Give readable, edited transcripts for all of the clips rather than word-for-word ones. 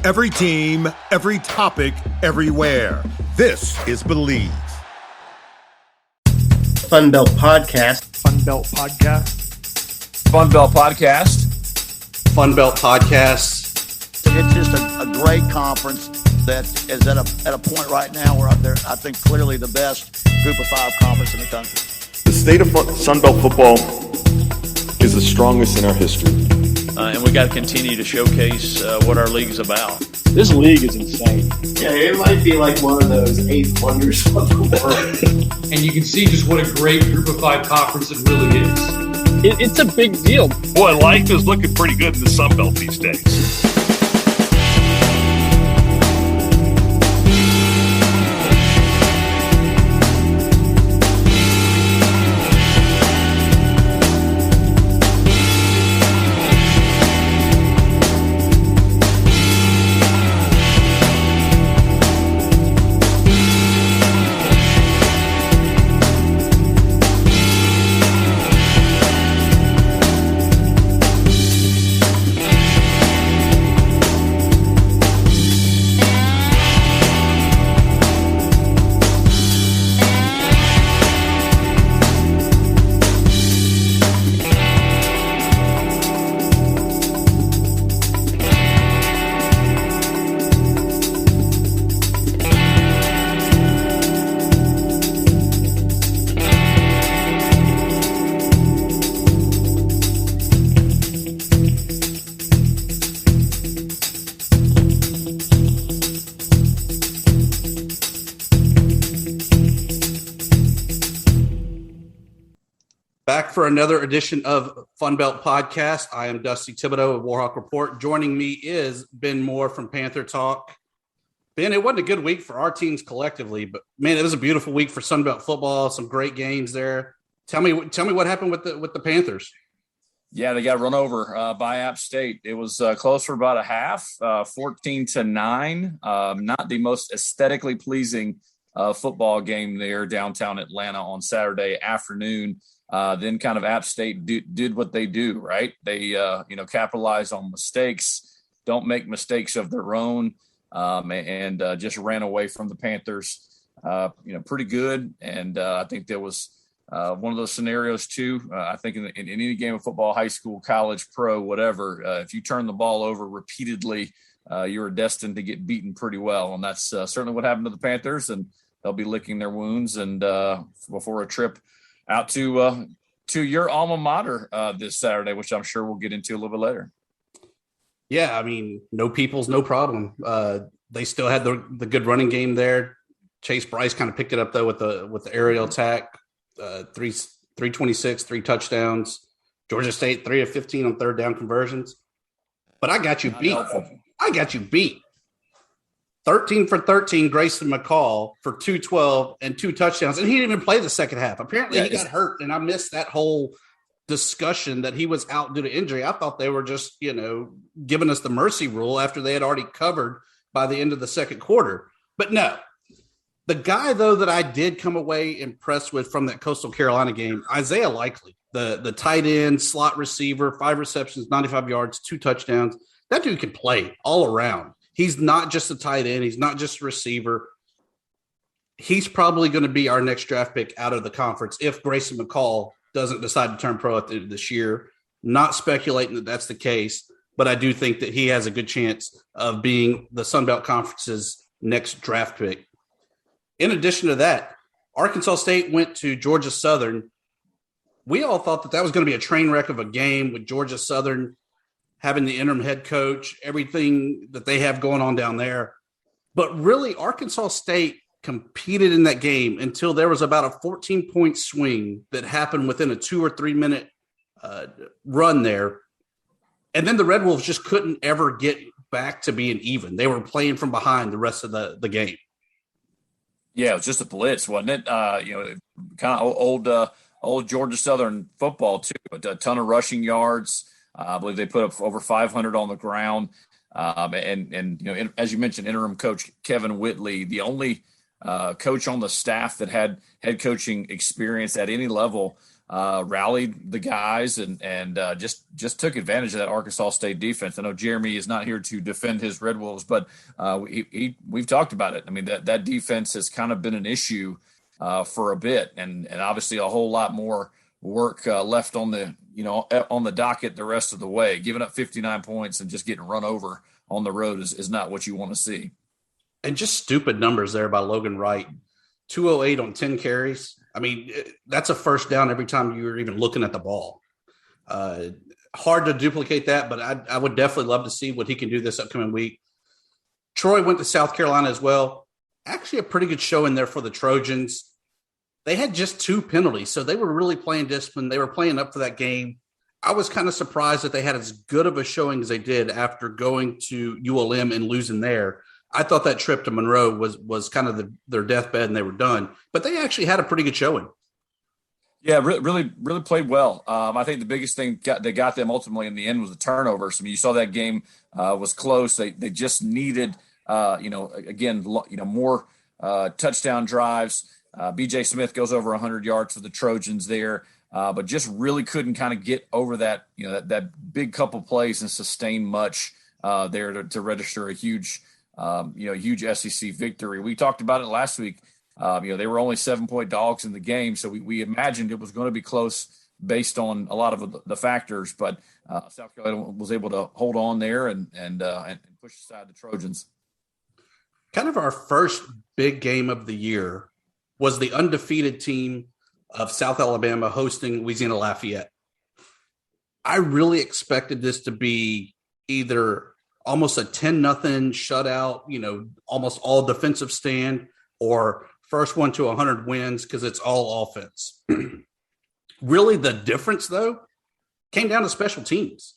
Every team, every topic, everywhere. This is Believe. FunBelt PodCast. FunBelt PodCast. FunBelt PodCast. FunBelt PodCast. It's just a great conference that is at a point right now where I think clearly the best group of five conference in the country. The state of Sunbelt football is the strongest in our history. And we got to continue to showcase what our league is about. This league is insane. Yeah, it might be like one of those 8 wonders of the world. And you can see just what a great group of five conference it really is. It's a big deal. Boy, life is looking pretty good in the Sunbelt these days. Back for another edition of FunBelt Podcast. I am Dusty Thibodeau of Warhawk Report. Joining me is Ben Moore from Panther Talk. Ben, it wasn't a good week for our teams collectively, but man, it was a beautiful week for Sunbelt football. Some great games there. Tell me what happened with the Panthers. Yeah, they got run over by App State. It was close for about a half, 14-9. Not the most aesthetically pleasing football game there downtown Atlanta on Saturday afternoon. Then kind of App State did what they do, right? They, capitalize on mistakes, don't make mistakes of their own, and just ran away from the Panthers, pretty good. And I think there was one of those scenarios too. I think in any game of football, high school, college, pro, whatever, if you turn the ball over repeatedly, you're destined to get beaten pretty well. And that's certainly what happened to the Panthers, and they'll be licking their wounds and before a trip out to your alma mater this Saturday, which I'm sure we'll get into a little bit later. Yeah, I mean, no people's no problem. They still had the good running game there. Chase Bryce kind of picked it up though with the aerial attack. 326, 3 touchdowns. Georgia State 3 of 15 on third down conversions. But I got you beat. 13 for 13, Grayson McCall for 212 and 2 touchdowns. And he didn't even play the second half. Apparently he got hurt, and I missed that whole discussion that he was out due to injury. I thought they were just, giving us the mercy rule after they had already covered by the end of the second quarter. But no. The guy, though, that I did come away impressed with from that Coastal Carolina game, Isaiah Likely, the tight end, slot receiver, 5 receptions, 95 yards, 2 touchdowns. That dude can play all around. He's not just a tight end. He's not just a receiver. He's probably going to be our next draft pick out of the conference if Grayson McCall doesn't decide to turn pro at the end of this year. Not speculating that that's the case, but I do think that he has a good chance of being the Sunbelt Conference's next draft pick. In addition to that, Arkansas State went to Georgia Southern. We all thought that was going to be a train wreck of a game with Georgia Southern having the interim head coach, everything that they have going on down there. But really, Arkansas State competed in that game until there was about a 14-point swing that happened within a 2 or 3 minute run there. And then the Red Wolves just couldn't ever get back to being even. They were playing from behind the rest of the game. Yeah, it was just a blitz, wasn't it? Kind of old Georgia Southern football too. A ton of rushing yards. I believe they put up over 500 on the ground. And as you mentioned, interim coach Kevin Whitley, the only coach on the staff that had head coaching experience at any level rallied the guys and just took advantage of that Arkansas State defense. I know Jeremy is not here to defend his Red Wolves, but we've talked about it. I mean, that defense has kind of been an issue for a bit, and obviously a whole lot more work left on the docket the rest of the way. Giving up 59 points and just getting run over on the road is not what you want to see. And just stupid numbers there by Logan Wright. 208 on 10 carries. I mean, that's a first down every time you're even looking at the ball. Hard to duplicate that, but I would definitely love to see what he can do this upcoming week. Troy went to South Carolina as well. Actually, a pretty good showing there for the Trojans. They had just 2 penalties, so they were really playing discipline. They were playing up for that game. I was kind of surprised that they had as good of a showing as they did after going to ULM and losing there. I thought that trip to Monroe was kind of their deathbed and they were done. But they actually had a pretty good showing. Yeah, really played well. I think the biggest thing that got them ultimately in the end was the turnovers. I mean, you saw that game was close. They just needed, more touchdown drives. B.J. Smith goes over 100 yards for the Trojans there, but just really couldn't kind of get over that, that big couple plays and sustain much there to register a huge SEC victory. We talked about it last week. They were only 7-point dogs in the game, so we imagined it was going to be close based on a lot of the factors. But South Carolina was able to hold on there and push aside the Trojans. Kind of our first big game of the year was the undefeated team of South Alabama hosting Louisiana-Lafayette. I really expected this to be either almost a 10-0 shutout, almost all defensive stand, or first one to 100 wins because it's all offense. Really, the difference, though, came down to special teams.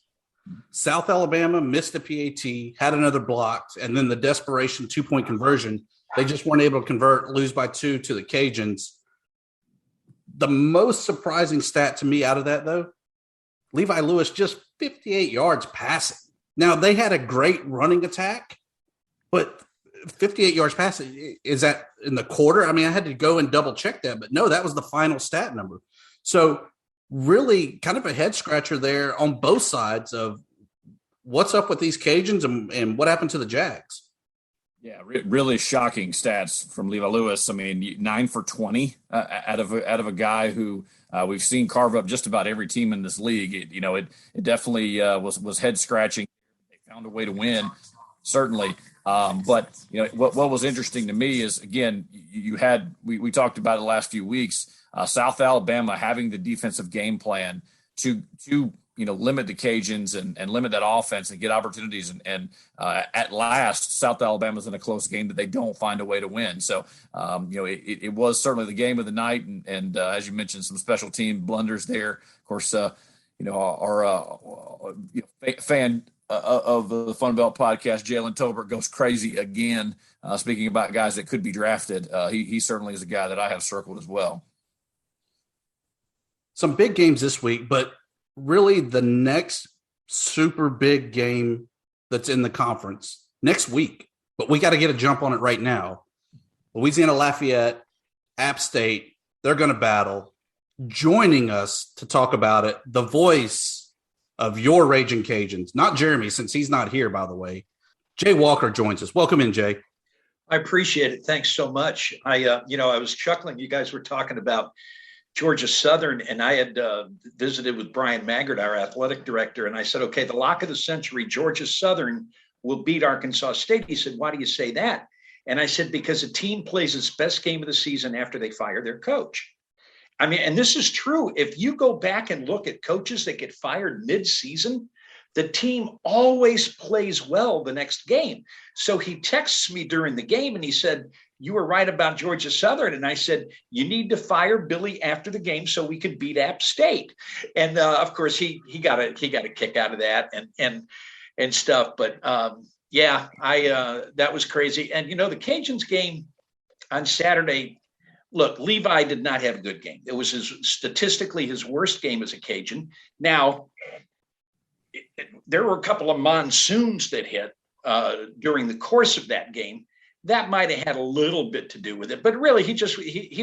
South Alabama missed the PAT, had another blocked, and then the desperation 2-point conversion. They just weren't able to convert, lose by 2 to the Cajuns. The most surprising stat to me out of that, though, Levi Lewis just 58 yards passing. Now, they had a great running attack, but 58 yards passing, is that in the quarter? I mean, I had to go and double check that, but no, that was the final stat number. So really kind of a head scratcher there on both sides of what's up with these Cajuns and what happened to the Jags. Yeah, really shocking stats from Levi Lewis. I mean, 9 for 20 out of a guy who we've seen carve up just about every team in this league. It definitely was head scratching. They found a way to win, certainly. But what was interesting to me is, again, we talked about it the last few weeks. South Alabama having the defensive game plan to limit the Cajuns and limit that offense and get opportunities. And at last, South Alabama's in a close game that they don't find a way to win. So, it was certainly the game of the night. And as you mentioned, some special team blunders there. Of course, our fan of the FunBelt podcast, Jalen Tolbert, goes crazy again, speaking about guys that could be drafted. He certainly is a guy that I have circled as well. Some big games this week, but really the next super big game that's in the conference next week, but we got to get a jump on it right now. Louisiana-Lafayette, App State, they're going to battle. Joining us to talk about it, the voice of your Ragin Cajuns, not Jeremy, since he's not here, by the way. Jay Walker joins us. Welcome in, Jay. I appreciate it. Thanks so much. I was chuckling. You guys were talking about Georgia Southern, and I had visited with Brian Maggard, our athletic director, and I said, okay, the lock of the century, Georgia Southern will beat Arkansas State. He said, why do you say that? And I said, because a team plays its best game of the season after they fire their coach. I mean, and this is true. If you go back and look at coaches that get fired mid-season, the team always plays well the next game. So he texts me during the game and he said, you were right about Georgia Southern. And I said, you need to fire Billy after the game so we could beat App State. And of course he got a kick out of that and stuff. But that was crazy. And, the Cajuns game on Saturday, look, Levi did not have a good game. It was statistically his worst game as a Cajun. Now, there were a couple of monsoons that hit during the course of that game. That might have had a little bit to do with it, but really he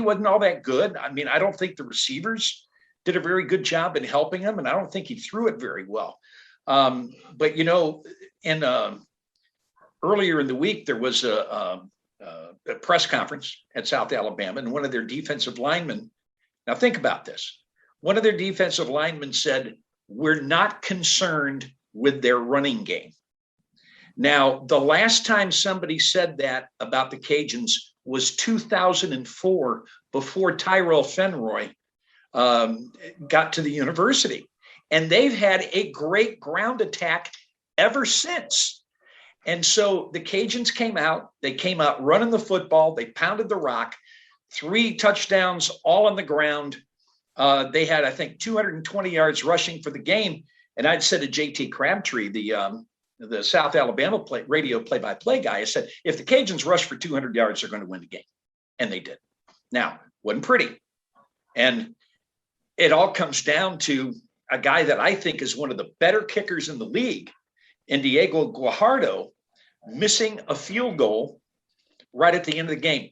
wasn't all that good. I mean, I don't think the receivers did a very good job in helping him, and I don't think he threw it very well. But earlier in the week, there was a press conference at South Alabama, and one of their defensive linemen. Now think about this. One of their defensive linemen said, "We're not concerned with their running game." Now, the last time somebody said that about the Cajuns was 2004, before Tyrell Fenroy got to the university. And they've had a great ground attack ever since. And so the Cajuns came out running the football. They pounded the rock, 3 touchdowns, all on the ground. They had, I think, 220 yards rushing for the game. And I'd said to JT Crabtree, the South Alabama radio play-by-play guy, I said, if the Cajuns rush for 200 yards, they're going to win the game. And they did. Now, wasn't pretty. And it all comes down to a guy that I think is one of the better kickers in the league, in Diego Guajardo, missing a field goal right at the end of the game.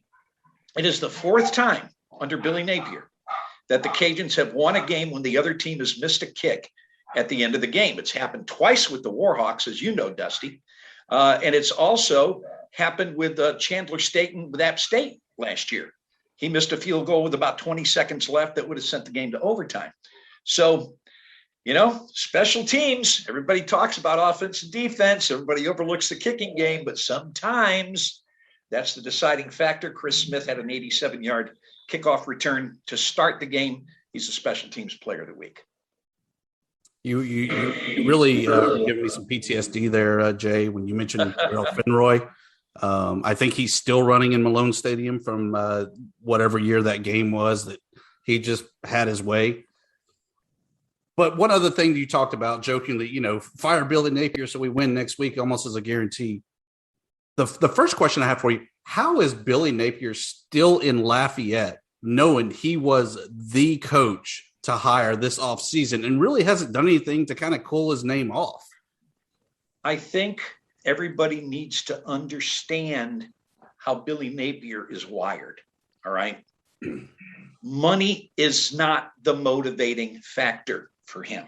It is the 4th time under Billy Napier that the Cajuns have won a game when the other team has missed a kick at the end of the game. It's happened twice with the Warhawks, as you know, Dusty. And it's also happened with Chandler Staten with App State last year. He missed a field goal with about 20 seconds left that would have sent the game to overtime. So, special teams, everybody talks about offense and defense. Everybody overlooks the kicking game, but sometimes that's the deciding factor. Chris Smith had an 87-yard kickoff return to start the game. He's a special teams player of the week. You really giving me some PTSD there, Jay, when you mentioned Tyrell Fenroy. I think he's still running in Malone Stadium from whatever year that game was that he just had his way. But one other thing you talked about jokingly, fire Billy Napier so we win next week almost as a guarantee. The first question I have for you, how is Billy Napier still in Lafayette knowing he was the coach to hire this offseason and really hasn't done anything to kind of cool his name off? I think everybody needs to understand how Billy Napier is wired. All right. Money is not the motivating factor for him.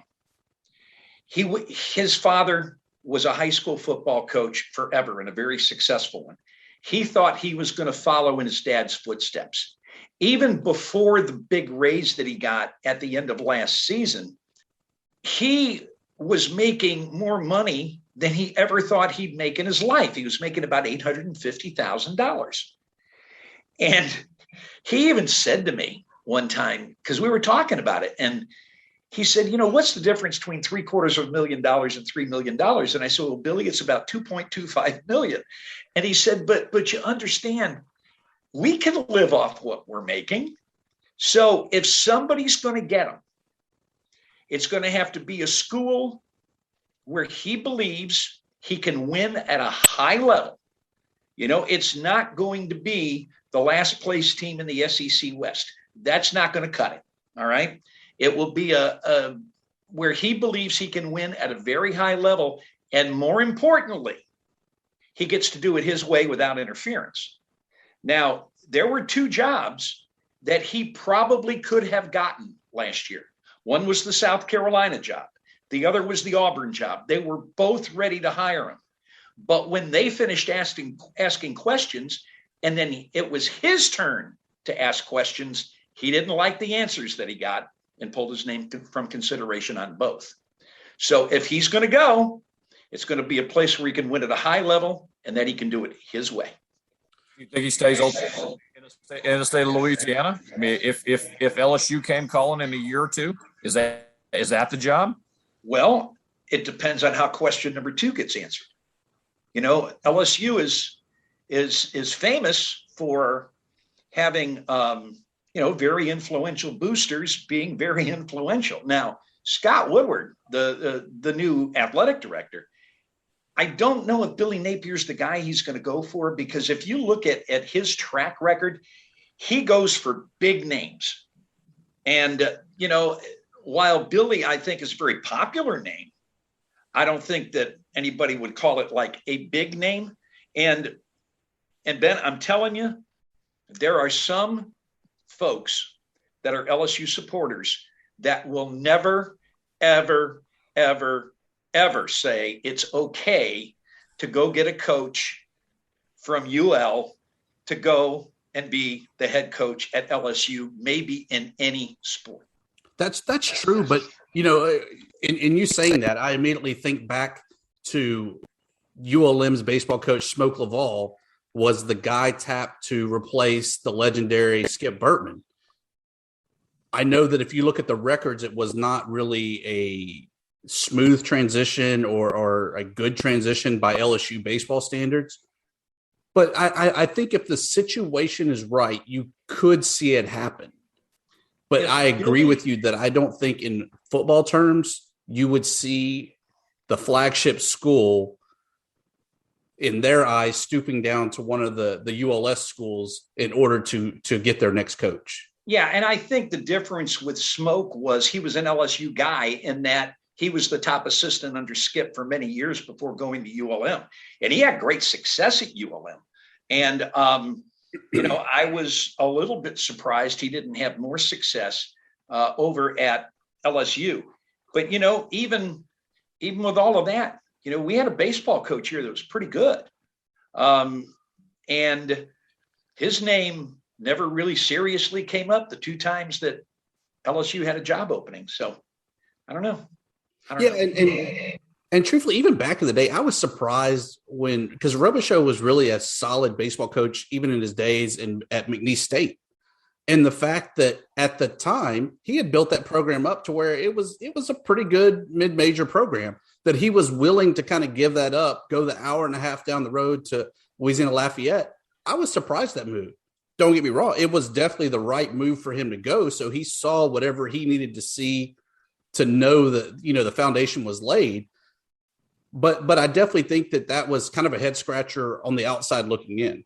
His father was a high school football coach forever and a very successful one. He thought he was going to follow in his dad's footsteps. Even before the big raise that he got at the end of last season, he was making more money than he ever thought he'd make in his life. He was making about $850,000. And he even said to me one time, because we were talking about it, and he said, what's the difference between $750,000 and $3 million? And I said, well, Billy, it's about $2.25 million. And he said, but you understand, we can live off what we're making. So if somebody's going to get him, it's going to have to be a school where he believes he can win at a high level. It's not going to be the last place team in the SEC West. That's not going to cut it. All right. It will be a where he believes he can win at a very high level. And more importantly, he gets to do it his way without interference. Now, there were 2 jobs that he probably could have gotten last year. One was the South Carolina job. The other was the Auburn job. They were both ready to hire him. But when they finished asking questions, and then it was his turn to ask questions, he didn't like the answers that he got and pulled his name from consideration on both. So if he's going to go, it's going to be a place where he can win at a high level and that he can do it his way. You think he stays in the state of Louisiana? I mean, if LSU came calling in a year or two, is that the job? Well, it depends on how question number 2 gets answered. LSU is famous for having very influential boosters being very influential. Now, Scott Woodward, the new athletic director, I don't know if Billy Napier's the guy he's going to go for, because if you look at his track record, he goes for big names. And, while Billy, I think, is a very popular name, I don't think that anybody would call it like a big name. And Ben, I'm telling you, there are some folks that are LSU supporters that will never, ever, ever, ever say it's okay to go get a coach from UL to go and be the head coach at LSU, maybe in any sport. That's true. But, in you saying that, I immediately think back to ULM's baseball coach, Smoke Laval, was the guy tapped to replace the legendary Skip Bertman. I know that if you look at the records, it was not really a smooth transition or a good transition by LSU baseball standards. But I think if the situation is right, you could see it happen. But I agree with you that I don't think in football terms you would see the flagship school in their eyes stooping down to one of the ULS schools in order to get their next coach. Yeah, and I think the difference with Smoke was he was an LSU guy in that he was the top assistant under Skip for many years before going to ULM. And he had great success at ULM. And, I was a little bit surprised he didn't have more success over at LSU. But, even with all of that, we had a baseball coach here that was pretty good. And his name never really seriously came up the two times that LSU had a job opening. So I don't know. And truthfully, even back in the day, I was surprised because Robichaux was really a solid baseball coach, even in his days at McNeese State. And the fact that at the time he had built that program up to where it was a pretty good mid-major program, that he was willing to kind of give that up, go the hour and a half down the road to Louisiana-Lafayette. I was surprised that move. Don't get me wrong. It was definitely the right move for him to go. So he saw whatever he needed to see to know that, the foundation was laid. But I definitely think that was kind of a head scratcher on the outside looking in.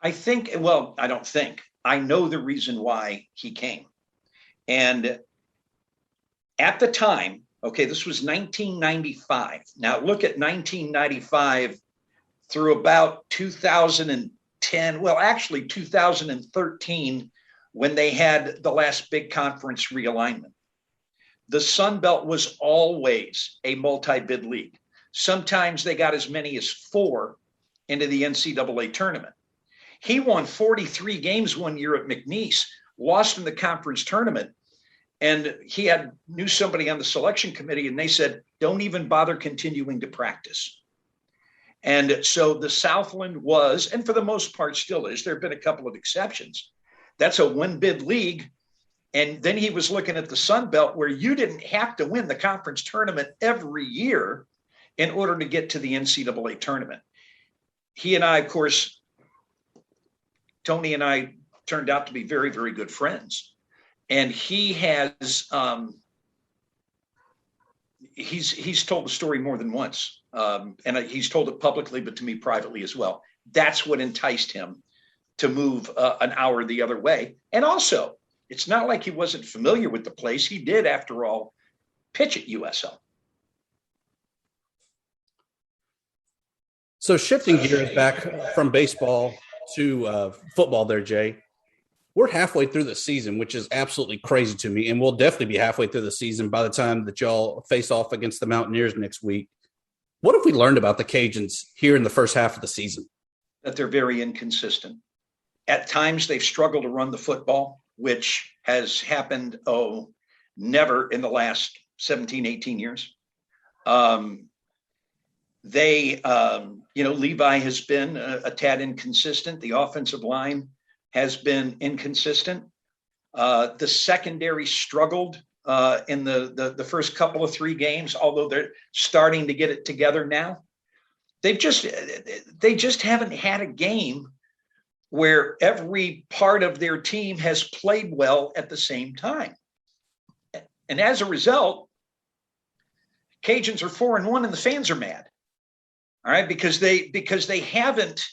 I know the reason why he came. And at the time, this was 1995. Now look at 1995 through about 2010. Well, actually 2013, when they had the last big conference realignment. The Sun Belt was always a multi-bid league. Sometimes they got as many as 4 into the NCAA tournament. He won 43 games one year at McNeese, lost in the conference tournament, and he knew somebody on the selection committee, and they said, don't even bother continuing to practice. And so the Southland was, and for the most part still is, there have been a couple of exceptions. That's a one-bid league. And then he was looking at the Sun Belt, where you didn't have to win the conference tournament every year in order to get to the NCAA tournament. He and I, of course, Tony and I turned out to be very, very good friends. And he has, he's told the story more than once. And he's told it publicly, but to me privately as well. That's what enticed him to move an hour the other way. And also, it's not like he wasn't familiar with the place. He did, after all, pitch at USL. So shifting gears back from baseball to football there, Jay, we're halfway through the season, which is absolutely crazy to me. And we'll definitely be halfway through the season by the time that y'all face off against the Mountaineers next week. What have we learned about the Cajuns here in the first half of the season? That they're very inconsistent. At times, they've struggled to run the football, which has happened, never in the last 17, 18 years. Levi has been a tad inconsistent. The offensive line has been inconsistent. The secondary struggled in the first couple of 3 games, although they're starting to get it together now. They just haven't had a game where every part of their team has played well at the same time. And as a result, Cajuns are 4-1 and the fans are mad. All right, because they haven't,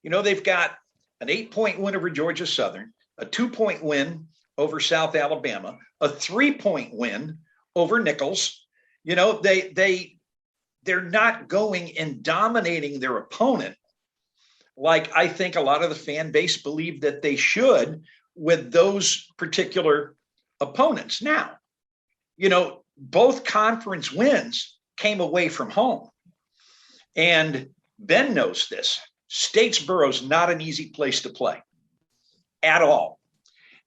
they've got an 8-point win over Georgia Southern, a 2-point win over South Alabama, a 3-point win over Nichols. They're not going and dominating their opponent like I think a lot of the fan base believed that they should with those particular opponents. Now, both conference wins came away from home. And Ben knows this. Statesboro's not an easy place to play at all.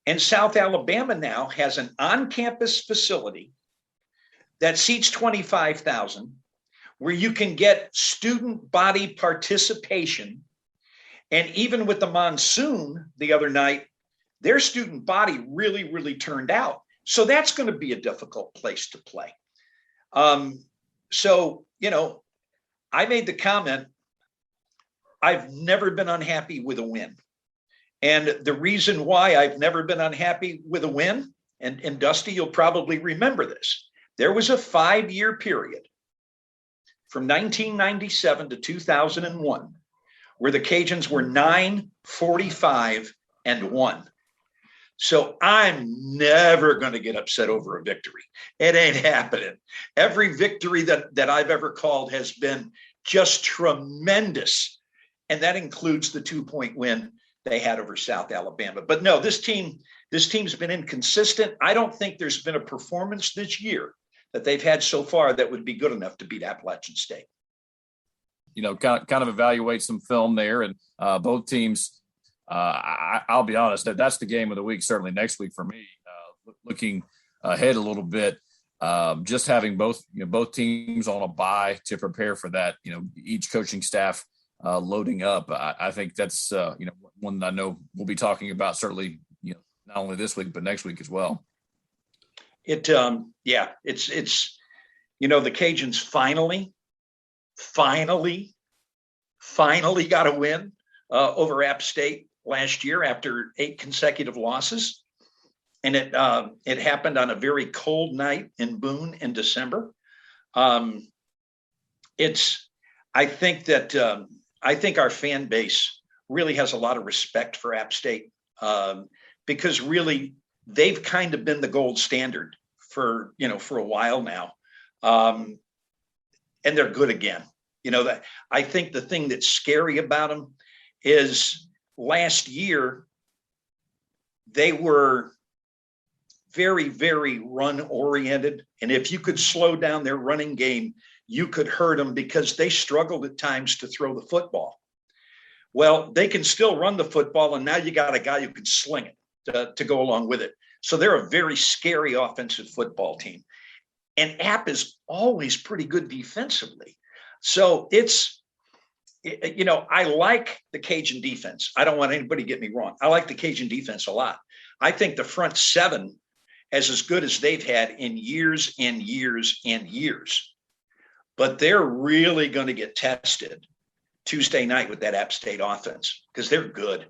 And South Alabama now has an on-campus facility that seats 25,000, where you can get student body participation. And even with the monsoon the other night, their student body really, really turned out. So that's going to be a difficult place to play. I made the comment, I've never been unhappy with a win. And the reason why I've never been unhappy with a win, and Dusty, you'll probably remember this, there was a 5-year period from 1997 to 2001 where the Cajuns were 9-45-1. So I'm never going to get upset over a victory. It ain't happening. Every victory that I've ever called has been just tremendous. And that includes the 2-point win they had over South Alabama. But no, this team's been inconsistent. I don't think there's been a performance this year that they've had so far that would be good enough to beat Appalachian State. Kind of evaluate some film there, and both teams. I'll be honest, that's the game of the week. Certainly next week for me. Looking ahead a little bit, just having both teams on a bye to prepare for that. Each coaching staff loading up. I think that's one that I know we'll be talking about certainly. Not only this week but next week as well. It's the Cajuns finally got a win over App State last year after 8 consecutive losses. And it happened on a very cold night in Boone in December. I think our fan base really has a lot of respect for App State because really they've kind of been the gold standard for a while now. And they're good again. That I think the thing that's scary about them is last year they were very, very run oriented. And if you could slow down their running game, you could hurt them because they struggled at times to throw the football. Well, they can still run the football. And now you got a guy who can sling it to go along with it. So they're a very scary offensive football team. And App is always pretty good defensively. So I like the Cajun defense. I don't want anybody to get me wrong. I like the Cajun defense a lot. I think the front seven is as good as they've had in years and years and years. But they're really going to get tested Tuesday night with that App State offense because they're good.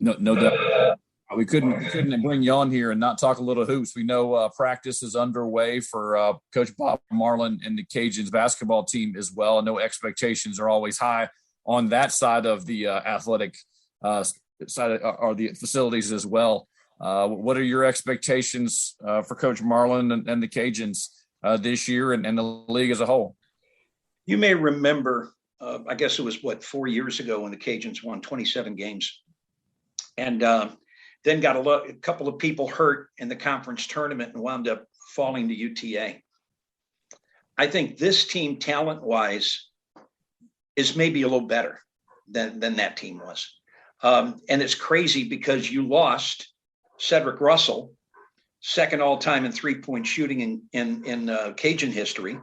No doubt. We couldn't bring you on here and not talk a little hoops. We know practice is underway for Coach Bob Marlin and the Cajuns basketball team as well. I know expectations are always high on that side of the athletic side or the facilities as well. What are your expectations for Coach Marlin and the Cajuns this year and the league as a whole? You may remember, I guess it was 4 years ago when the Cajuns won 27 games. And then got a couple of people hurt in the conference tournament and wound up falling to UTA. I think this team, talent-wise, is maybe a little better than that team was. And it's crazy because you lost Cedric Russell, second all-time in three-point shooting in Cajun history,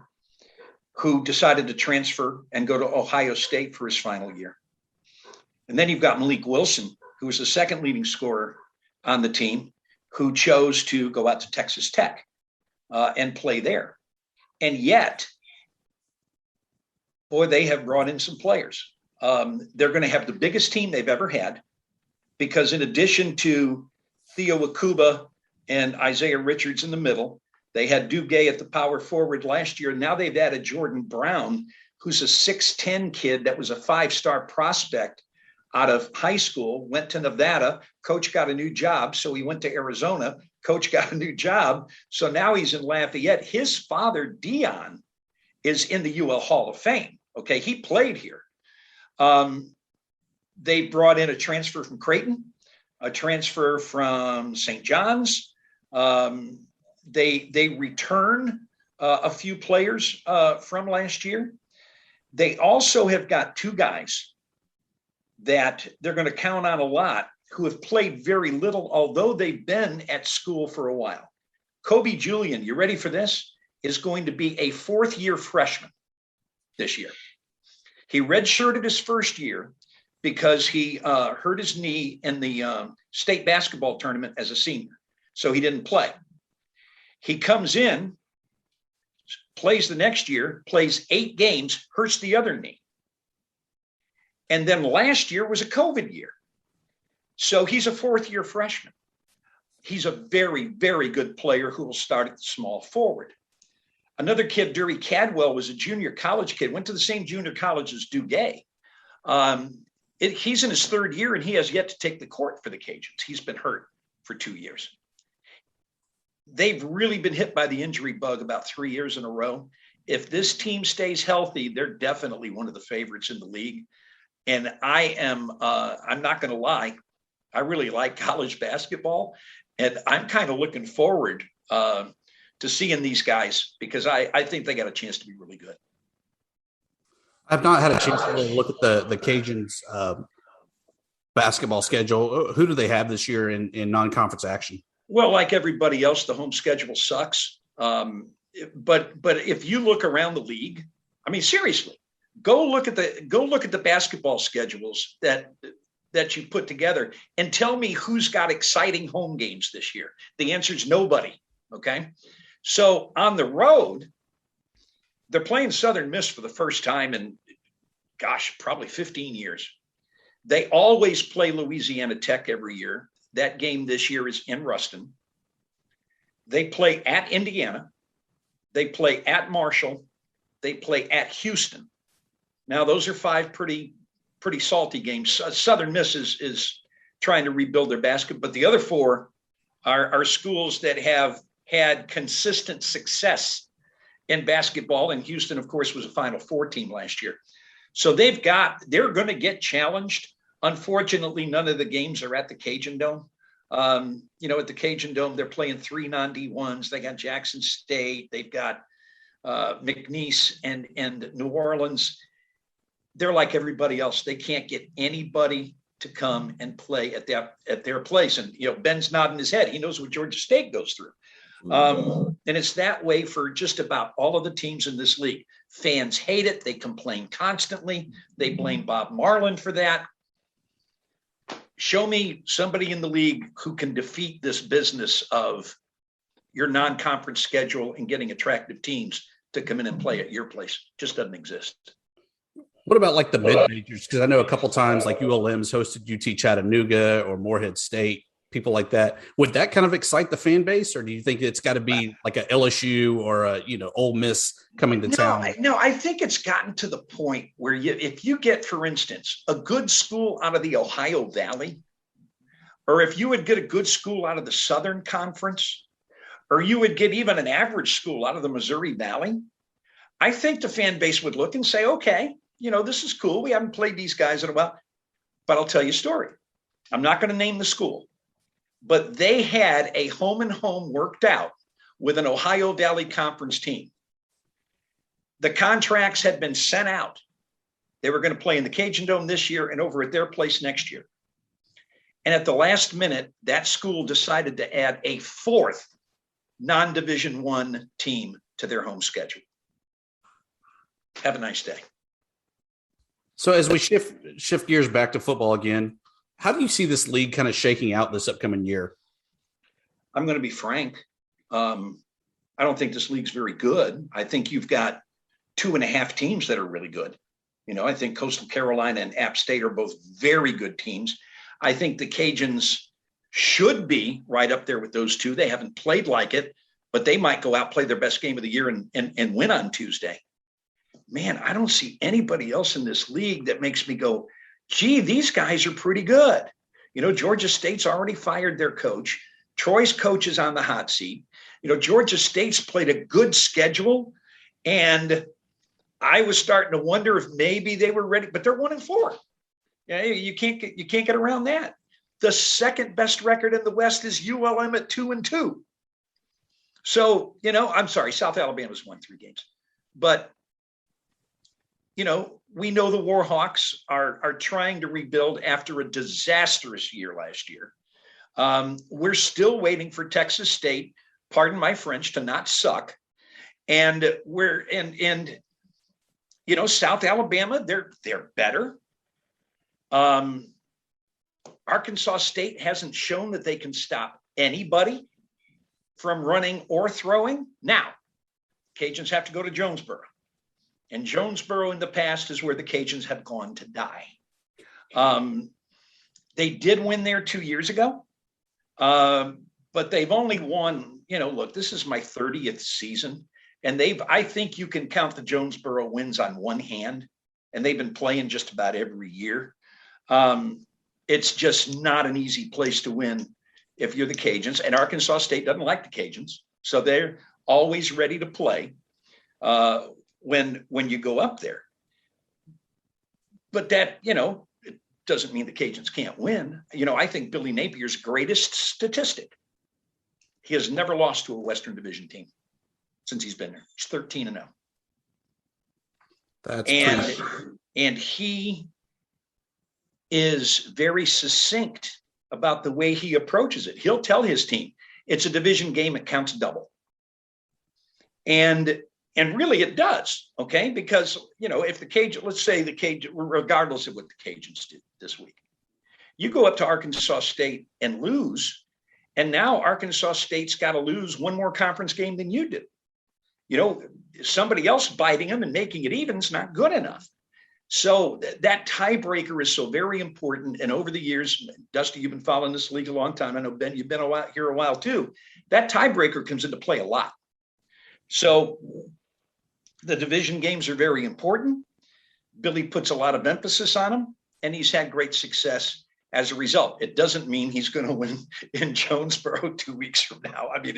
who decided to transfer and go to Ohio State for his final year. And then you've got Malik Wilson, who was the second leading scorer on the team, who chose to go out to Texas Tech and play there. And yet, boy, they have brought in some players. They're going to have the biggest team they've ever had because in addition to Theo Akuba and Isaiah Richards in the middle, they had Duguay at the power forward last year. Now they've added Jordan Brown, who's a 6'10" kid that was a 5-star prospect out of high school, went to Nevada. Coach got a new job, so he went to Arizona. Coach got a new job, so now he's in Lafayette. His father, Dion, is in the UL Hall of Fame. Okay, he played here. They brought in a transfer from Creighton, a transfer from St. John's. They return a few players from last year. They also have got two guys that they're going to count on a lot who have played very little, although they've been at school for a while. Kobe Julian, you ready for this? Is going to be a fourth-year freshman this year. He redshirted his first year because he hurt his knee in the state basketball tournament as a senior, so he didn't play. He comes in, plays the next year, plays 8 games, hurts the other knee. And then last year was a COVID year. So he's a fourth-year freshman. He's a very, very good player who will start at the small forward. Another kid, Dury Cadwell, was a junior college kid, went to the same junior college as Duguay. He's in his third year, and he has yet to take the court for the Cajuns. He's been hurt for 2 years. They've really been hit by the injury bug about 3 years in a row. If this team stays healthy, they're definitely one of the favorites in the league. And I'm not going to lie, I really like college basketball, and I'm kind of looking forward to seeing these guys because I think they got a chance to be really good. I've not had a chance to really look at the Cajuns basketball schedule. Who do they have this year in non-conference action? Well, like everybody else, the home schedule sucks. But if you look around the league, I mean, seriously, go look at the basketball schedules that you put together and tell me who's got exciting home games this year. The answer is nobody. Okay. So on the road, they're playing Southern Miss for the first time in, probably 15 years. They always play Louisiana Tech every year. That game this year is in Ruston. They play at Indiana. They play at Marshall. They play at Houston. Now, those are 5 pretty salty games. Southern Miss is trying to rebuild their basket, but the other 4 are schools that have had consistent success in basketball. And Houston, of course, was a Final Four team last year. So they're going to get challenged. Unfortunately, none of the games are at the Cajun Dome. At the Cajun Dome, they're playing 3 non-D1s. They got Jackson State. They've got McNeese and New Orleans. They're like everybody else. They can't get anybody to come and play at their place. And, Ben's nodding his head. He knows what Georgia State goes through. And it's that way for just about all of the teams in this league. Fans hate it. They complain constantly. They blame Bob Marlin for that. Show me somebody in the league who can defeat this business of your non-conference schedule and getting attractive teams to come in and play at your place. Just doesn't exist. What about like the mid-majors? Because I know a couple times like ULM's hosted UT Chattanooga or Morehead State, people like that. Would that kind of excite the fan base, or do you think it's got to be like a LSU or a Ole Miss coming to town? No, I think it's gotten to the point where if you get, for instance, a good school out of the Ohio Valley, or if you would get a good school out of the Southern Conference, or you would get even an average school out of the Missouri Valley, I think the fan base would look and say, okay, this is cool. We haven't played these guys in a while, but I'll tell you a story. I'm not going to name the school, but they had a home and home worked out with an Ohio Valley Conference team. The contracts had been sent out. They were going to play in the Cajun Dome this year and over at their place next year. And at the last minute, that school decided to add a 4th non-Division I team to their home schedule. Have a nice day. So as we shift gears back to football again, how do you see this league kind of shaking out this upcoming year? I'm going to be frank. I don't think this league's very good. I think you've got 2.5 teams that are really good. I think Coastal Carolina and App State are both very good teams. I think the Cajuns should be right up there with those two. They haven't played like it, but they might go out, play their best game of the year and win on Tuesday. Man, I don't see anybody else in this league that makes me go, gee, these guys are pretty good. Georgia State's already fired their coach. Troy's coach is on the hot seat. Georgia State's played a good schedule, and I was starting to wonder if maybe they were ready, but they're 1-4. Yeah, you can't get around that. The second best record in the West is ULM at 2-2. So, I'm sorry, South Alabama's won 3 games. But, we know the Warhawks are trying to rebuild after a disastrous year last year. We're still waiting for Texas State, pardon my French, to not suck. And South Alabama, they're better. Arkansas State hasn't shown that they can stop anybody from running or throwing. Now, Cajuns have to go to Jonesboro. And Jonesboro in the past is where the Cajuns have gone to die. They did win there 2 years ago, but they've only won, look, this is my 30th season. And I think you can count the Jonesboro wins on one hand, and they've been playing just about every year. It's just not an easy place to win if you're the Cajuns, and Arkansas State doesn't like the Cajuns. So they're always ready to play when you go up there. But that, it doesn't mean the Cajuns can't win. I think Billy Napier's greatest statistic, he has never lost to a Western Division team since he's been there. He's 13-0. And he is very succinct about the way he approaches it. He'll tell his team, it's a division game, it counts double. And really it does, okay? Because, if the Cajun, let's say the Cajun, regardless of what the Cajuns did this week, you go up to Arkansas State and lose, and now Arkansas State's got to lose one more conference game than you do. Somebody else biting them and making it even is not good enough. So that tiebreaker is so very important. And over the years, Dusty, you've been following this league a long time. I know, Ben, you've been here a while too. That tiebreaker comes into play a lot. So the division games are very important. Billy puts a lot of emphasis on them, and he's had great success as a result. It doesn't mean he's going to win in Jonesboro 2 weeks from now. I mean,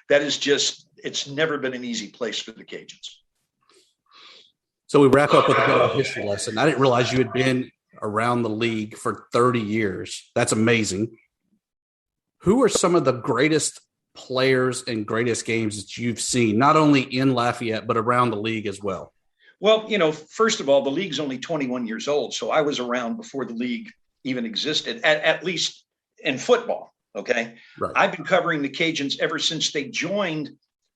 it's never been an easy place for the Cajuns. So we wrap up with a good history lesson. I didn't realize you had been around the league for 30 years. That's amazing. Who are some of the greatest players and greatest games that you've seen, not only in Lafayette, but around the league as well? Well, first of all, the league's only 21 years old. So I was around before the league even existed, at least in football. Okay. Right. I've been covering the Cajuns ever since they joined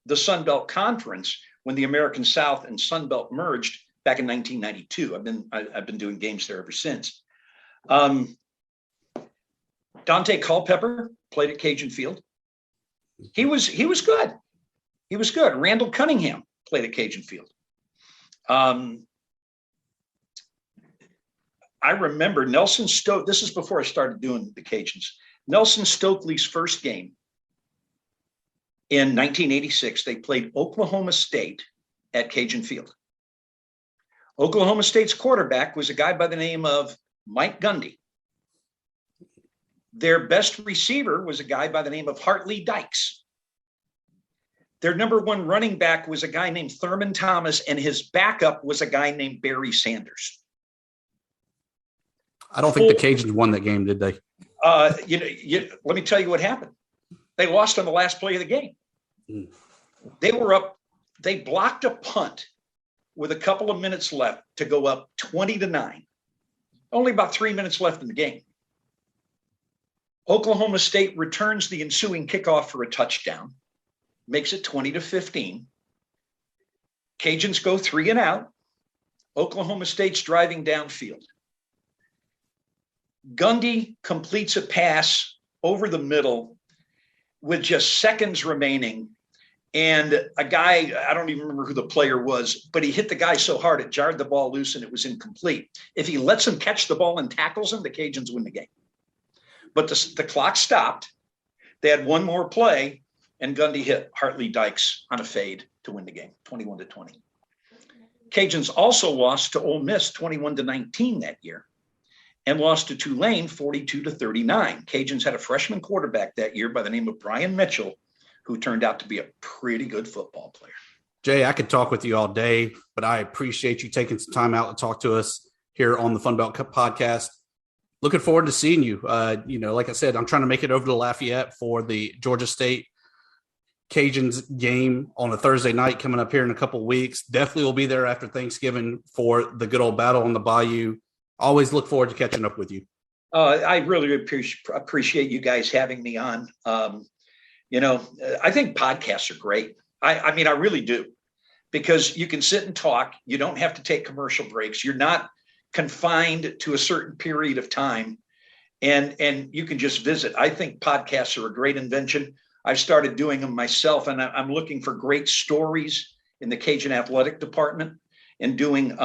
the Sunbelt Conference when the American South and Sunbelt merged back in 1992. I've been doing games there ever since. Dante Culpepper played at Cajun Field. He was good. He was good. Randall Cunningham played at Cajun Field. I remember Nelson Stokely. This is before I started doing the Cajuns. Nelson Stokely's first game in 1986, they played Oklahoma State at Cajun Field. Oklahoma State's quarterback was a guy by the name of Mike Gundy. Their best receiver was a guy by the name of Hartley Dykes. Their number one running back was a guy named Thurman Thomas, and his backup was a guy named Barry Sanders. I don't think the Cajuns won that game, did they? Let me tell you what happened. They lost on the last play of the game. They were up. They blocked a punt with a couple of minutes left to go up 20-9. Only about 3 minutes left in the game. Oklahoma State returns the ensuing kickoff for a touchdown, makes it 20-15. Cajuns go 3 and out. Oklahoma State's driving downfield. Gundy completes a pass over the middle with just seconds remaining. And a guy, I don't even remember who the player was, but he hit the guy so hard it jarred the ball loose and it was incomplete. If he lets him catch the ball and tackles him, the Cajuns win the game. But the clock stopped. They had one more play, and Gundy hit Hartley Dykes on a fade to win the game, 21-20. Cajuns also lost to Ole Miss 21-19 that year, and lost to Tulane 42-39. Cajuns had a freshman quarterback that year by the name of Brian Mitchell, who turned out to be a pretty good football player. Jay, I could talk with you all day, but I appreciate you taking some time out to talk to us here on the FunBelt PodCast. looking forward to seeing you. Like I said, I'm trying to make it over to Lafayette for the Georgia State Cajuns game on a Thursday night coming up here in a couple of weeks. Definitely will be there after Thanksgiving for the good old battle on the Bayou. Always look forward to catching up with you. I really appreciate you guys having me on. I think podcasts are great. I mean, I really do, because you can sit and talk. You don't have to take commercial breaks. You're not confined to a certain period of time, and you can just visit. I think podcasts are a great invention. I've started doing them myself, and I'm looking for great stories in the Cajun athletic department and doing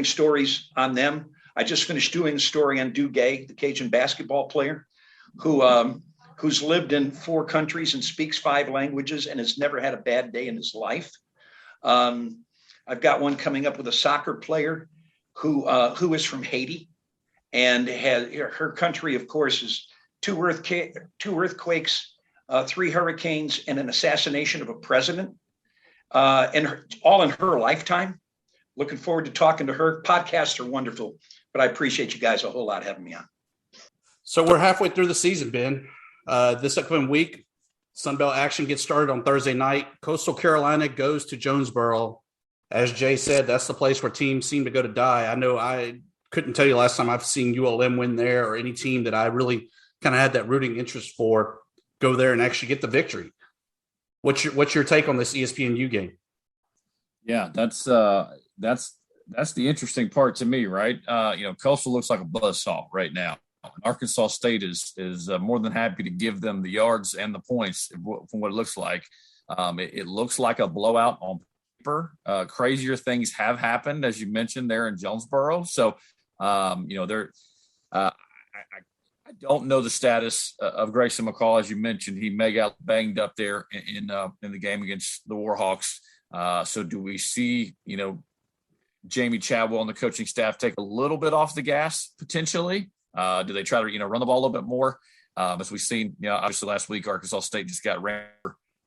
stories on them. I just finished doing a story on Duguay, the Cajun basketball player who's lived in 4 countries and speaks 5 languages and has never had a bad day in his life. I've got one coming up with a soccer player who is from Haiti, and her country, of course, is 2 earthquakes, 3 hurricanes, and an assassination of a president, all in her lifetime. Looking forward to talking to her. Podcasts are wonderful, but I appreciate you guys a whole lot having me on. So we're halfway through the season, Ben. This upcoming week, Sunbelt action gets started on Thursday night. Coastal Carolina goes to Jonesboro. As Jay said, that's the place where teams seem to go to die. I know I couldn't tell you last time I've seen ULM win there, or any team that I really kind of had that rooting interest for go there and actually get the victory. What's your take on this ESPNU game? Yeah, that's the interesting part to me, right? Coastal looks like a buzzsaw right now. Arkansas State is more than happy to give them the yards and the points from what it looks like. It looks like a blowout on paper. Crazier things have happened, as you mentioned, there in Jonesboro. So, I don't know the status of Grayson McCall, as you mentioned. He may got banged up there in the game against the Warhawks. So do we see, Jamie Chadwell and the coaching staff take a little bit off the gas potentially? Do they try to, run the ball a little bit more? As we've seen, obviously last week, Arkansas State just got ran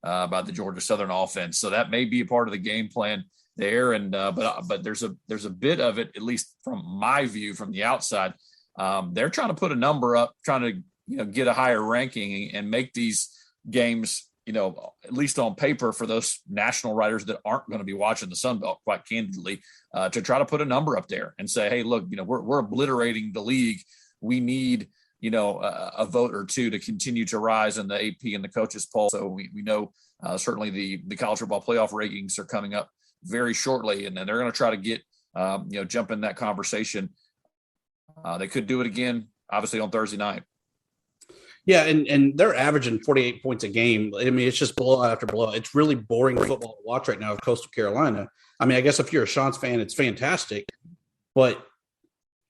by the Georgia Southern offense. So that may be a part of the game plan there. And, but there's a bit of it, at least from my view, from the outside. They're trying to put a number up, trying to, get a higher ranking and make these games, at least on paper, for those national writers that aren't going to be watching the Sun Belt, quite candidly, to try to put a number up there and say, hey, look, we're obliterating the league. We need, a vote or two to continue to rise in the AP and the coaches poll. So we know certainly the college football playoff rankings are coming up very shortly, and then they're going to try to get, jump in that conversation. They could do it again, obviously, on Thursday night. Yeah, and they're averaging 48 points a game. I mean, it's just blowout after blowout. It's really boring football to watch right now of Coastal Carolina. I mean, I guess if you're a Sean's fan, it's fantastic. But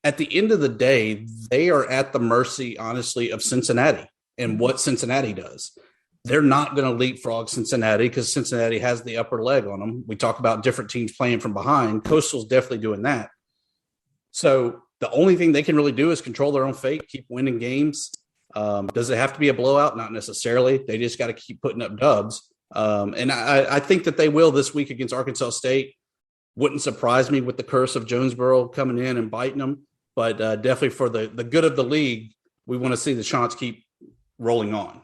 at the end of the day, they are at the mercy, honestly, of Cincinnati and what Cincinnati does. They're not going to leapfrog Cincinnati because Cincinnati has the upper leg on them. We talk about different teams playing from behind. Coastal's definitely doing that. So the only thing they can really do is control their own fate, keep winning games. Does it have to be a blowout? Not necessarily. They just got to keep putting up dubs. And I think that they will this week against Arkansas State. Wouldn't surprise me with the curse of Jonesboro coming in and biting them. But definitely for the good of the league, we want to see the Chants keep rolling on.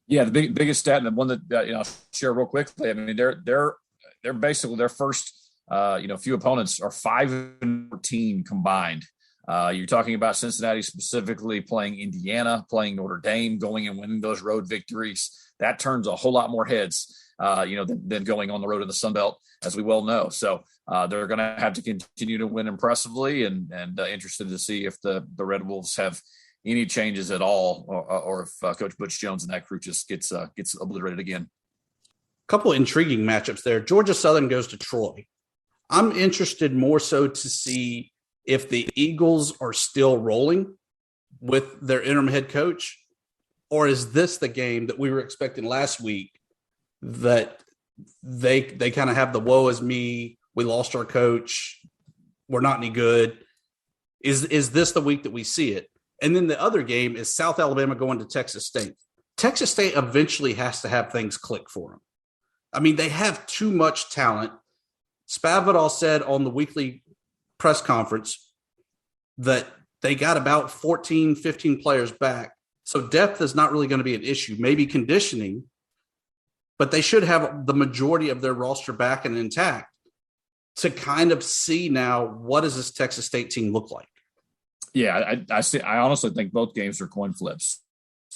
Yeah, the biggest stat, and the one that I'll share real quickly. I mean, they're basically their first few opponents are 5-14 combined. You're talking about Cincinnati specifically playing Indiana, playing Notre Dame, going and winning those road victories. That turns a whole lot more heads, than going on the road in the Sun Belt, as we well know. So they're going to have to continue to win impressively, and interested to see if the Red Wolves have any changes at all, or if Coach Butch Jones and that crew just gets obliterated again. A couple of intriguing matchups there. Georgia Southern goes to Troy. I'm interested more so to see if the Eagles are still rolling with their interim head coach, or is this the game that we were expecting last week that they kind of have the woe is me, we lost our coach, we're not any good. Is this the week that we see it? And then the other game is South Alabama going to Texas State. Texas State eventually has to have things click for them. I mean, they have too much talent. Spavital said on the weekly press conference that they got about 14, 15 players back. So depth is not really going to be an issue, maybe conditioning, but they should have the majority of their roster back and intact to kind of see now, what does this Texas State team look like? Yeah, I honestly think both games are coin flips.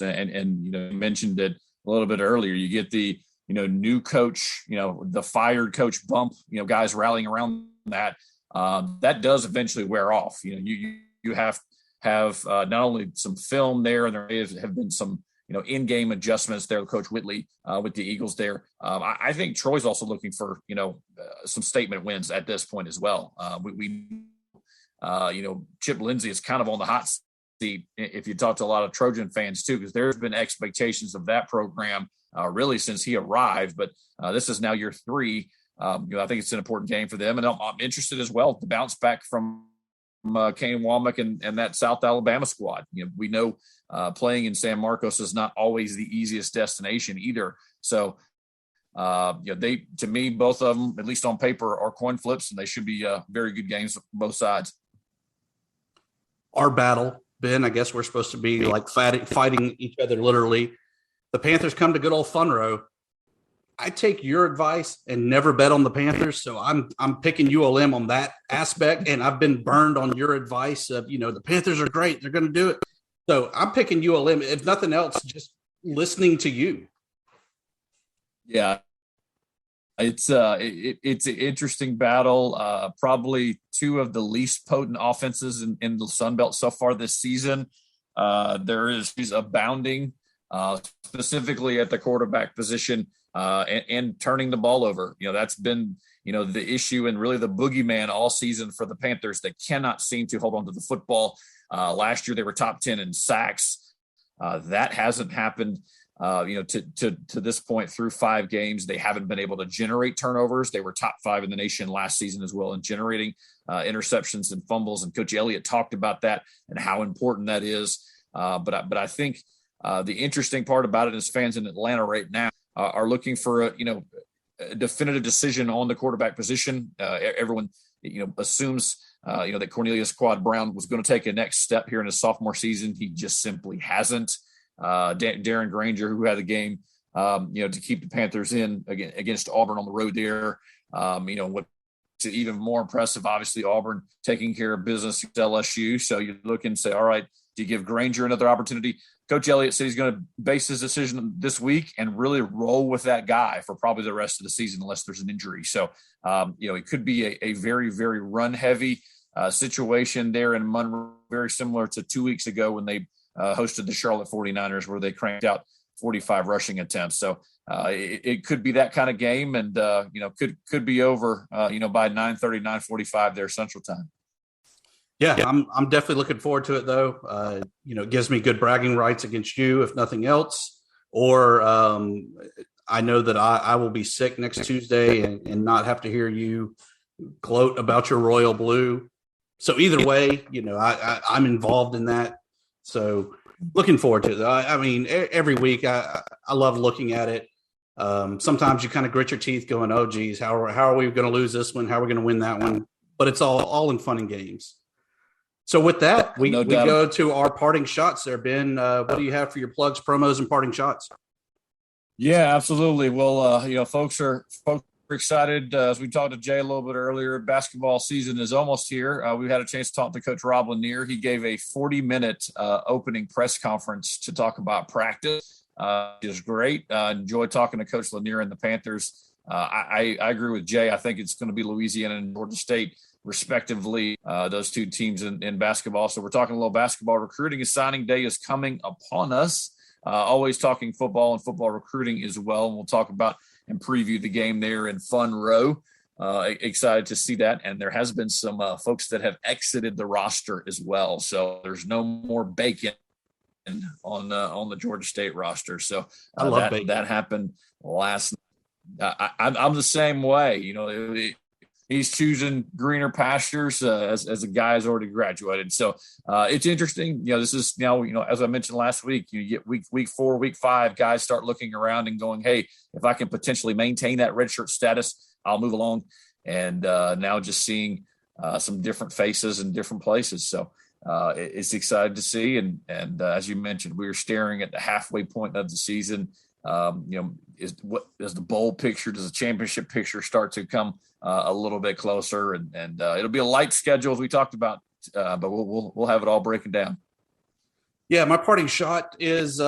And you mentioned it a little bit earlier. You get the, new coach, the fired coach bump, guys rallying around that. That does eventually wear off. You have not only some film there, and there have been some, in-game adjustments there. Coach Whitley with the Eagles there. I think Troy's also looking for, some statement wins at this point as well. Chip Lindsey is kind of on the hot seat if you talk to a lot of Trojan fans too, because there's been expectations of that program really since he arrived. But this is now year 3. I think it's an important game for them, and I'm interested as well to bounce back from Kane Womack and that South Alabama squad. We know playing in San Marcos is not always the easiest destination either. So, they, to me, both of them, at least on paper, are coin flips, and they should be very good games on both sides. Our battle, Ben, I guess we're supposed to be like fighting each other literally. The Panthers come to good old Fun Row. I take your advice and never bet on the Panthers, so I'm picking ULM on that aspect, and I've been burned on your advice of, the Panthers are great, they're going to do it. So I'm picking ULM, if nothing else, just listening to you. Yeah, it's an interesting battle. Probably two of the least potent offenses in the Sun Belt so far this season. There is abounding, specifically at the quarterback position. And turning the ball over. That's been, the issue and really the boogeyman all season for the Panthers. They cannot seem to hold on to the football. Last year they were top 10 in sacks. That hasn't happened, to this point through 5 games. They haven't been able to generate turnovers. They were top 5 in the nation last season as well in generating interceptions and fumbles. And Coach Elliott talked about that and how important that is. But I think the interesting part about it is fans in Atlanta right now are looking for a definitive decision on the quarterback position. Everyone, assumes, that Cornelius Quad Brown was going to take a next step here in his sophomore season. He just simply hasn't. Darren Granger, who had a game, to keep the Panthers in against Auburn on the road there. What's even more impressive, obviously, Auburn taking care of business at LSU. So you look and say, all right, do you give Granger another opportunity? Coach Elliott said he's going to base his decision this week and really roll with that guy for probably the rest of the season, unless there's an injury. So, it could be a very, very run-heavy situation there in Monroe, very similar to 2 weeks ago when they hosted the Charlotte 49ers, where they cranked out 45 rushing attempts. So it could be that kind of game, and, could be over, by 9:30, 9:45 there Central Time. Yeah, I'm definitely looking forward to it, though. It gives me good bragging rights against you, if nothing else. Or I know that I will be sick next Tuesday and not have to hear you gloat about your royal blue. So either way, I'm involved in that. So looking forward to it. Every week I love looking at it. Sometimes you kind of grit your teeth going, oh, geez, how are we going to lose this one? How are we going to win that one? But it's all in fun and games. So with that, we go to our parting shots there, Ben. What do you have for your plugs, promos, and parting shots? Yeah, absolutely. Well, folks are excited. As we talked to Jay a little bit earlier, basketball season is almost here. We had a chance to talk to Coach Rob Lanier. He gave a 40-minute opening press conference to talk about practice. It was great. Enjoyed talking to Coach Lanier and the Panthers. I agree with Jay. I think it's going to be Louisiana and Georgia State, respectively, those two teams in basketball. So we're talking a little basketball recruiting. Signing day is coming upon us. Always talking football and football recruiting as well. And we'll talk about and preview the game there in Fun Row. Excited to see that. And there has been some folks that have exited the roster as well. So there's no more bacon on the Georgia State roster. So I love bacon. That happened last night. I'm the same way. He's choosing greener pastures as a guy has already graduated. So it's interesting. This is now, as I mentioned last week, you get week 4, week 5, guys start looking around and going, hey, if I can potentially maintain that redshirt status, I'll move along. And now just seeing some different faces in different places. So it's exciting to see. And as you mentioned, we are staring at the halfway point of the season. Is the bowl picture, does the championship picture start to come a little bit closer? And it'll be a light schedule as we talked about, but we'll have it all breaking down. Yeah, my parting shot is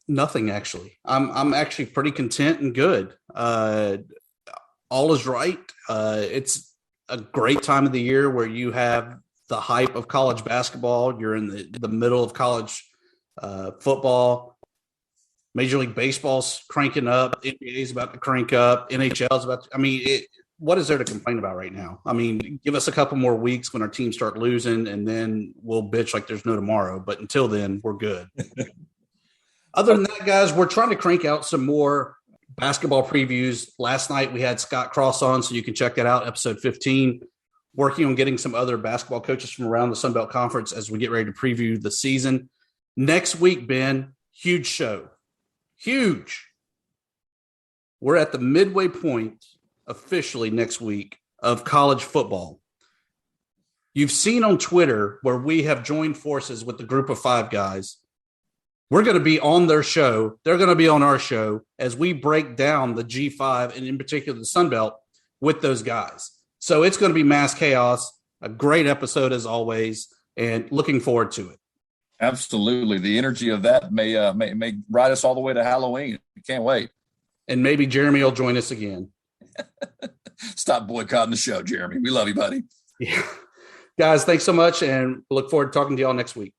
nothing. Actually, I'm actually pretty content and good. All is right. It's a great time of the year where you have the hype of college basketball. You're in the middle of college football. Major League Baseball's cranking up. NBA is about to crank up. NHL is about to. What is there to complain about right now? Give us a couple more weeks when our teams start losing, and then we'll bitch like there's no tomorrow. But until then, we're good. Other than that, guys, we're trying to crank out some more basketball previews. Last night we had Scott Cross on, so you can check that out, episode 15. Working on getting some other basketball coaches from around the Sun Belt Conference as we get ready to preview the season. Next week, Ben, huge show. Huge. We're at the midway point officially next week of college football. You've seen on Twitter where we have joined forces with the group of 5 guys. We're going to be on their show. They're going to be on our show as we break down the G5 and in particular the Sun Belt with those guys. So it's going to be mass chaos, a great episode as always, and looking forward to it. Absolutely. The energy of that may ride us all the way to Halloween. Can't wait. And maybe Jeremy will join us again. Stop boycotting the show, Jeremy. We love you, buddy. Yeah. Guys, thanks so much, and look forward to talking to y'all next week.